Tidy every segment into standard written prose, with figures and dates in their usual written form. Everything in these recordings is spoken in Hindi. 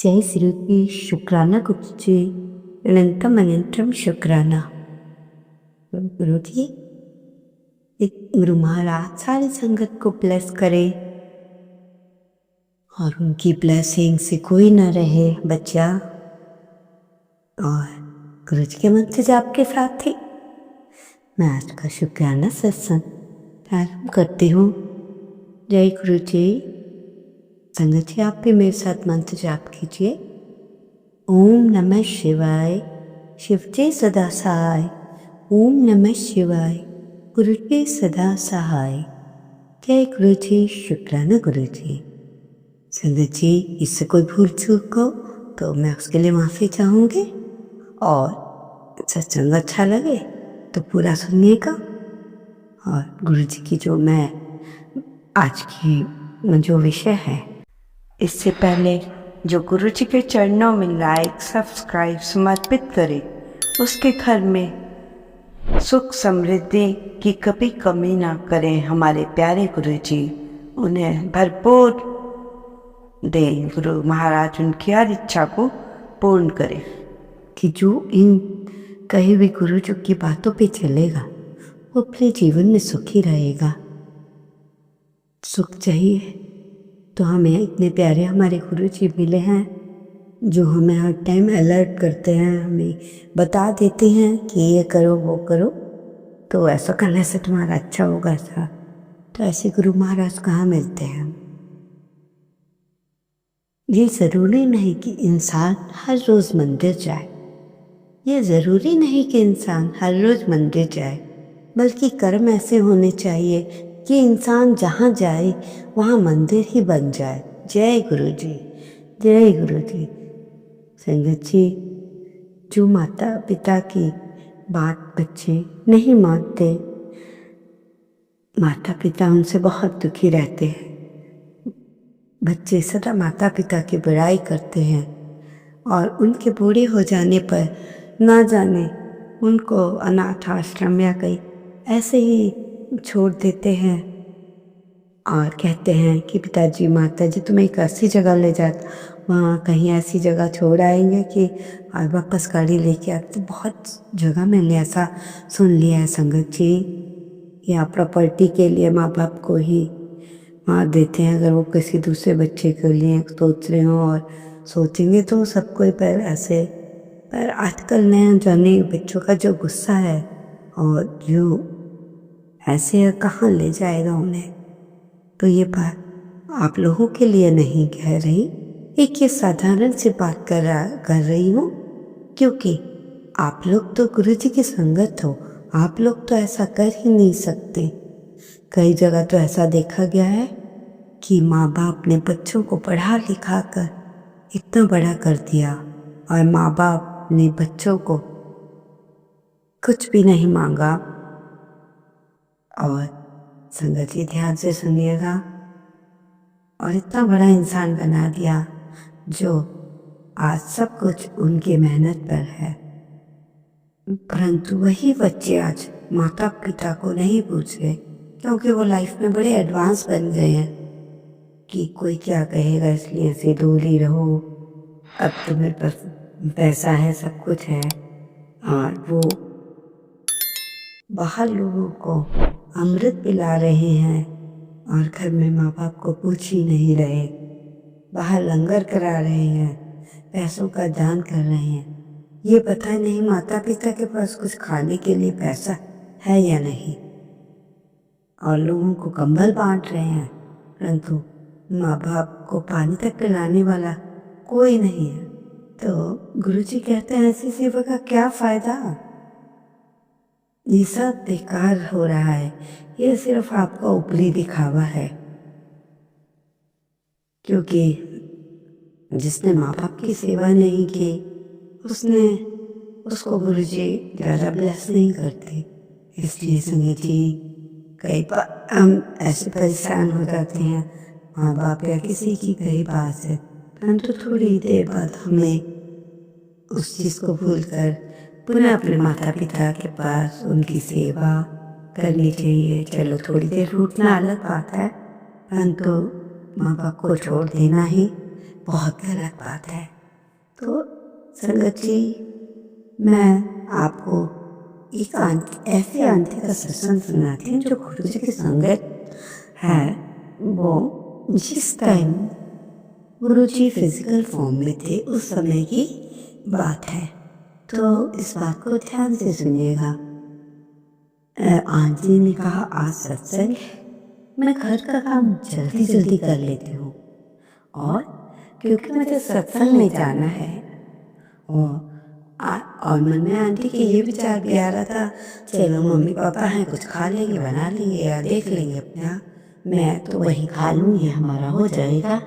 जय श्री की शुक्राना गुरुजी, अनंतम अनंतम शुक्राना। गुरु जी, गुरु महाराज सारी संगत को ब्लेस करे और उनकी ब्लेसिंग से कोई ना रहे बच्चा। और गुरु जी के मंत्र जाप के साथ ही मैं आज का शुक्राना सत्संग प्रारंभ करती हूँ। जय गुरु जी। संगत जी, आप भी मेरे साथ मंत्र जाप कीजिए। ओम नमः शिवाय, शिव जी सदा सहाय। ओम नमः शिवाय, गुरु जी सदा सहाय। जय गुरु जी, शुक्राना गुरु जी। संगत जी, इससे कोई भूल चूक हो तो मैं उसके लिए माफ़ी चाहूँगी। और सत्संग अच्छा लगे तो पूरा सुनिएगा। और गुरु जी की जो मैं आज की जो विषय है, इससे पहले जो गुरु जी के चरणों में लाइक सब्सक्राइब समर्पित करे, उसके घर में सुख समृद्धि की कभी कमी ना करें हमारे प्यारे गुरु जी। उन्हें भरपूर दें गुरु महाराज, उनकी हर इच्छा को पूर्ण करें। कि जो इन कहीं भी गुरु जी की बातों पे चलेगा वो अपने जीवन में सुखी रहेगा। सुख चाहिए तो हमें इतने प्यारे हमारे गुरु जी मिले हैं जो हमें हर टाइम अलर्ट करते हैं, हमें बता देते हैं कि ये करो वो करो, तो ऐसा करने से तुम्हारा अच्छा होगा ऐसा। तो ऐसे गुरु महाराज कहाँ मिलते हैं। ये ज़रूरी नहीं कि इंसान हर रोज़ मंदिर जाए, ये ज़रूरी नहीं कि इंसान हर रोज़ मंदिर जाए, बल्कि कर्म ऐसे होने चाहिए कि इंसान जहाँ जाए वहाँ मंदिर ही बन जाए। जय गुरु जी, जय गुरु जी। संगत जी, जो माता पिता की बात बच्चे नहीं मानते, माता पिता उनसे बहुत दुखी रहते हैं। बच्चे सदा माता पिता की बुराई करते हैं और उनके बूढ़े हो जाने पर ना जाने उनको अनाथ आश्रम या कहीं ऐसे ही छोड़ देते हैं और कहते हैं कि पिताजी माताजी तुम्हें एक ऐसी जगह ले जाते, वहाँ कहीं ऐसी जगह छोड़ आएंगे कि और वापस गाड़ी लेके आते। बहुत जगह मैंने ऐसा सुन लिया है संगत जी। या प्रॉपर्टी के लिए माँ बाप को ही मार देते हैं अगर वो किसी दूसरे बच्चे के लिए सोच रहे हो, और सोचेंगे तो सबको पर ऐसे। पर आजकल नए जाने बच्चों का जो गुस्सा है और जो ऐसे कहाँ ले जाएगा उन्हें। तो ये बात आप लोगों के लिए नहीं कह रही, एक ये साधारण सी बात कर रही हूँ, क्योंकि आप लोग तो गुरु जी की संगत हो, आप लोग तो ऐसा कर ही नहीं सकते। कई जगह तो ऐसा देखा गया है कि माँ बाप ने बच्चों को पढ़ा लिखा कर इतना बड़ा कर दिया और माँ बाप ने बच्चों को कुछ भी नहीं मांगा। और संगत जी ध्यान से सुनिएगा, और इतना बड़ा इंसान बना दिया जो आज सब कुछ उनकी मेहनत पर है। परंतु वही बच्चे आज माता पिता को नहीं पूछ रहे, क्योंकि वो लाइफ में बड़े एडवांस बन गए हैं कि कोई क्या कहेगा इसलिए ऐसे दूर ही रहो, अब तुम्हें पास पैसा है सब कुछ है। और वो बाहर लोगों को अमृत पिला रहे हैं और घर में माँ बाप को पूछ ही नहीं रहे। बाहर लंगर करा रहे हैं, पैसों का दान कर रहे हैं। ये पता नहीं माता पिता के पास कुछ खाने के लिए पैसा है या नहीं, और लोगों को कंबल बांट रहे हैं, परंतु माँ बाप को पानी तक पिलाने वाला कोई नहीं है। तो गुरुजी कहते हैं ऐसी सेवा का क्या फायदा, ये सब बेकार हो रहा है, ये सिर्फ आपका ऊपरी दिखावा है। क्योंकि जिसने माँ बाप की सेवा नहीं की उसको गुरुजी ज़्यादा ब्लेस नहीं करते। इसलिए संगत जी, कई बार हम ऐसे परेशान हो जाते हैं माँ बाप या किसी की कई बात है, परंतु थोड़ी देर बाद हमें उस चीज़ को भूलकर पुनः अपने माता पिता के पास उनकी सेवा करनी चाहिए। चलो थोड़ी देर रूठना अलग बात है, परंतु माँ बाप को छोड़ देना ही बहुत गलत बात है। तो संगत जी, मैं आपको एक आंटी, ऐसी आंटी का सत्संग सुनाती हूँ जो गुरु जी की संगत है। वो जिस टाइम गुरु जी फिजिकल फॉर्म में थे उस समय की बात है, तो इस बात को ध्यान से सुनिएगा। आंटी ने कहा, आज सत्संग, मैं घर का काम जल्दी जल्दी कर लेती हूँ और क्योंकि मुझे सत्संग में जाना है और मन में आंटी के ये विचार भी आ रहा था, चलो मम्मी पापा हैं, कुछ खा लेंगे, बना लेंगे या देख लेंगे अपने आप, मैं तो वही खा लूँगी, हमारा हो जाएगा।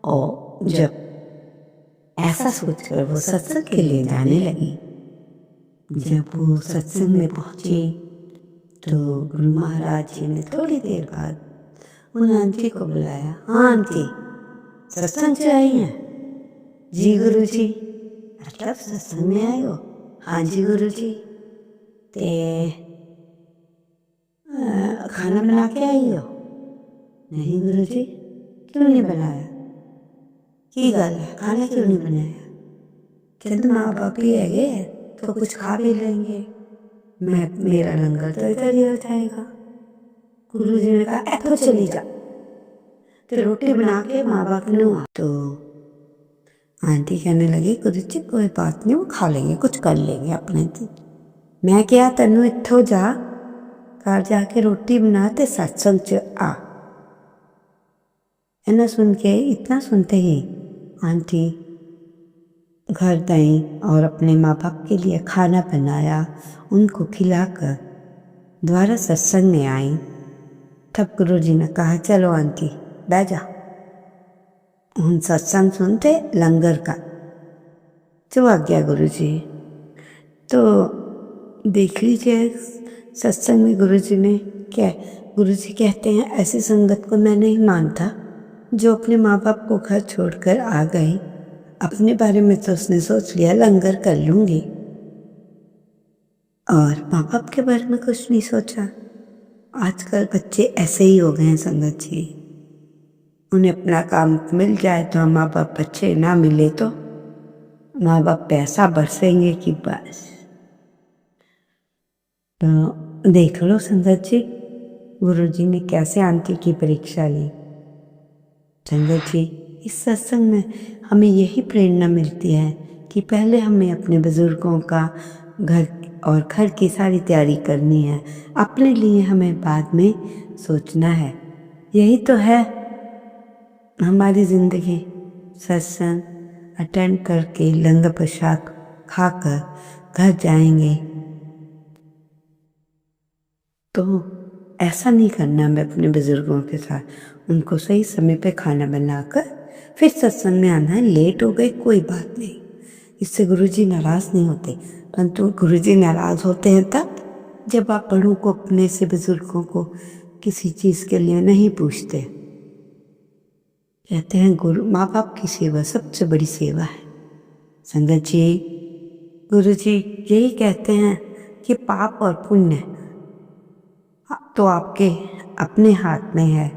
और जब ऐसा सोचकर वो सत्संग के लिए जाने लगी, जब वो सत्संग में पहुंची तो गुरु महाराज जी ने थोड़ी देर बाद उन आंटी को बुलाया। हाँ आंटी, सत्संग से आई हैं? जी गुरु जी। मतलब सत्संग में आए हो? हाँ जी गुरु जी। ते खाना बना के आई हो? नहीं गुरु जी। क्यों नहीं बनाया? की गल है, खाना क्यों नहीं बनाया? कहते माँ बाप ही है तो कुछ खा भी लेंगे, मेरा लंगर तो इधर ही हो जाएगा। गुरु जी ने कहा, ऐथो चली जा, तो रोटी बना के माँ बाप ने। तो आंटी कहने लगी, गुरु जी कोई बात नहीं, वो खा लेंगे, कुछ कर लेंगे अपने से। मैं क्या, तेनू इत्थों जा, घर जाके रोटी बना ते सत्संग च आ। इतना सुन के, इतना सुनते ही आंटी घर गई और अपने माँ बाप के लिए खाना बनाया, उनको खिलाकर दोबारा सत्संग में आई। तब गुरु जी ने कहा, चलो आंटी बैठ जा, हम सत्संग सुनते लंगर का। जो आ गया गुरु जी। तो देख लीजिए सत्संग में गुरु जी ने क्या, गुरु जी कहते हैं, ऐसी संगत को मैं नहीं मानता जो अपने माँ बाप को घर छोड़कर आ गई। अपने बारे में तो उसने सोच लिया लंगर कर लूँगी और माँ बाप के बारे में कुछ नहीं सोचा। आजकल बच्चे ऐसे ही हो गए हैं संगत जी, उन्हें अपना काम मिल जाए तो माँ बाप अच्छे, ना मिले तो माँ बाप पैसा बरसेंगे कि बस। तो देख लो संगत जी, गुरु जी ने कैसे आंटी की परीक्षा ली। संगत जी, इस सत्संग में हमें यही प्रेरणा मिलती है कि पहले हमें अपने बुजुर्गों का घर की सारी तैयारी करनी है, अपने लिए हमें बाद में सोचना है। यही तो है हमारी ज़िंदगी। सत्संग अटेंड करके लंगर प्रसाद खाकर घर जाएंगे, तो ऐसा नहीं करना हमें अपने बुजुर्गों के साथ। उनको सही समय पे खाना बनाकर फिर सत्संग में आना है। लेट हो गए कोई बात नहीं, इससे गुरुजी नाराज़ नहीं होते, परंतु गुरुजी नाराज़ होते हैं तब जब आप बड़ों को, अपने से बुजुर्गों को किसी चीज़ के लिए नहीं पूछते। कहते हैं गुरु माँ बाप की सेवा सबसे बड़ी सेवा है। संगत जी, गुरुजी यही कहते हैं कि पाप और पुण्य तो आपके अपने हाथ में है।